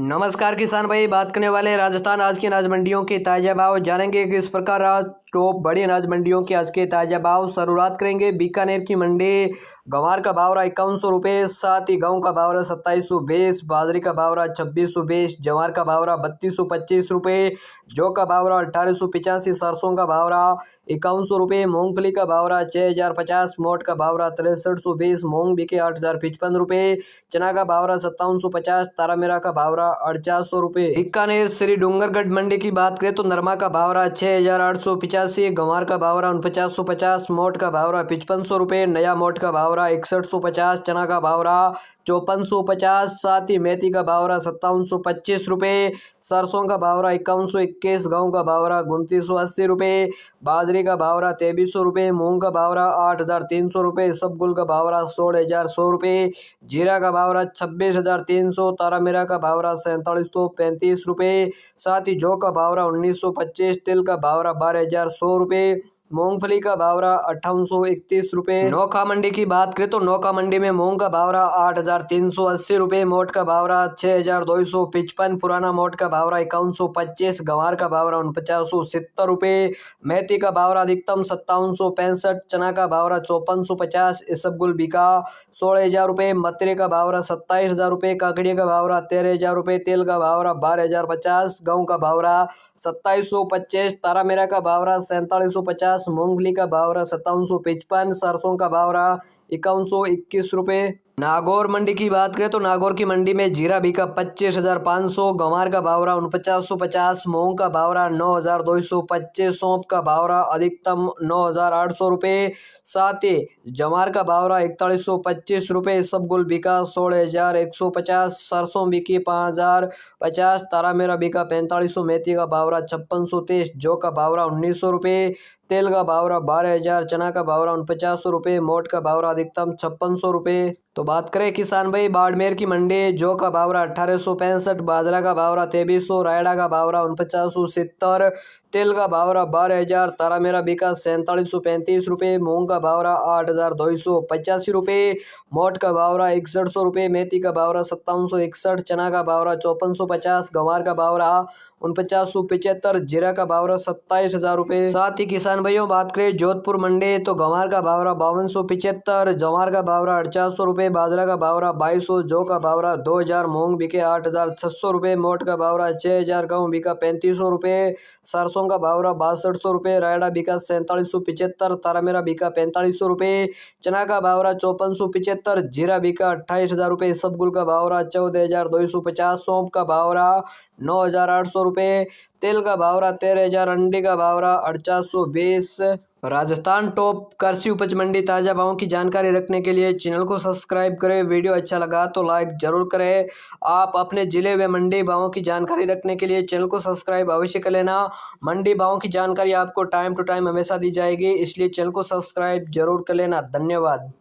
नमस्कार किसान भाई, बात करने वाले हैं राजस्थान आज की अनाज मंडियों के ताज़ा भाव। जानेंगे कि इस प्रकार आज टॉप बड़ी अनाज मंडियों के आज के ताज़ा भाव। शुरुआत करेंगे बीकानेर की मंडी। गंवार का भाव रहा 5100 रुपये, साथ ही गेहूं का भाव रहा 2720, बाजरी का भाव रहा 2620, जवार का भाव रहा 3225 रुपये, जौ का भाव रहा 1885, सरसों का भाव रहा 5100 रुपये, मूंगफली का भाव रहा 6050, मोट का भाव रहा 6320, मूंग बिके 8055 रुपये, चना का भाव रहा 5750, तारामीरा का भाव रहा 4800 रुपये। बीकानेर श्री डूंगरगढ़ मंडी की बात करें तो नरमा का भाव रहा 6885, गंवार का भाव रहा 4950, मोट का भाव रहा 5500 रुपये, नया मोट का भाव रहा 6150, चना का भाव रहा 5450, साथ ही मेथी का भाव रहा 5725 रुपये, सरसों का भाव रहा 5121, गेहूं का भाव रहा 2980 रुपये, बाजरी का भाव रहा 2300 रुपये, मूंग का भाव रहा 8300 रुपये, इसबगोल का भाव रहा 16100 रुपये, जीरा का भाव रहा 26300, तारामीरा का भाव रहा 4735 रुपये, साथ ही जौ का भाव रहा 1925, तिल का भाव रहा 12100 रुपये, मूंगफली का भाव रहा 5831 रुपये। नौखा मंडी की बात करें तो नौखा मंडी में मूंग का भाव रहा 8380 रुपये, मोट का भाव रहा 6255, पुराना मोट का भाव रहा 5125, गंवार का भाव रहा 4970 रुपये, मेथी का भाव रहा अधिकतम 5765, चना का भाव रहा 5450, इसबगुल बिका 16000 रुपये, मतरे का भाव रहा 27000 रुपये, काकड़िया का भाव रहा 13000 रुपये, तेल का भाव रहा 12050, गेहूं का भाव रहा 2725, तारामीरा का भाव रहा 4750, मूंगफली का भाव रहा 5755, सरसों का भाव रहा 5121 रुपये। नागौर मंडी की बात करें तो नागौर की मंडी में जीरा बिका 25500, गंवार का भाव रहा 4950, मूंग का भाव रहा 9225, सौंफ का भाव रहा अधिकतम 9800 रुपये, साथ ही जवार का भाव रहा 4125 रुपये, इसबगोल बिका 16150, सरसों बिकी 5050, तारामीरा बिका 4500, मेथी का भाव रहा 5623, जौ का भाव रहा 1900 रुपये, तेल का भाव रहा 12000, चना का भाव रहा 4900 रुपये, मोट का भाव रहा अधिकतम 5600 रुपये। तो बात करें किसान भाई बाड़मेर की मंडी, जौ का भाव रहा 1865, बाजरा का भाव रहा 2300, रायडा का भाव रहा 4970, तेल का भाव रहा 12000, तारामीरा बिका 4735 रुपये, मूंग का भाव रहा 8285 रुपये, मोट का भाव रहा 6100 रुपये, मेथी का भाव रहा 5761, चना का भाव रहा 5450, गंवार का भाव रहा 4975, जीरा का भाव रहा 27000 रुपये। साथ ही किसान भाइयों बात करें जोधपुर मंडी तो गंवार का भाव रहा 5275, जवार का भाव रहा 4800 रुपये, बाजरा का भाव रहा 2200, जौ का भाव रहा 2000, मूंग बिके 8600 रुपये, मोट का भाव रहा 6000, गेहूं बिका 3500 रुपये, सरसों का भाव रहा 6200 रुपये, रायडा बिका 4775, तारामीरा बिका 4500 रुपये, चना का भाव रहा 5475, जीरा बिका 28000 रुपये, इसबगोल का भाव रहा 14250, सौंफ का भाव रहा 9800 रुपये, तेल का भाव रहा 13000, अंडे का भाव रहा 4820। राजस्थान टॉप कृषि उपज मंडी ताज़ा भावों की जानकारी रखने के लिए चैनल को सब्सक्राइब करें। वीडियो अच्छा लगा तो लाइक जरूर करें। आप अपने जिले में मंडी भावों की जानकारी रखने के लिए चैनल को सब्सक्राइब अवश्य कर लेना। मंडी भावों की जानकारी आपको टाइम टू टाइम हमेशा दी जाएगी, इसलिए चैनल को सब्सक्राइब जरूर कर लेना। धन्यवाद।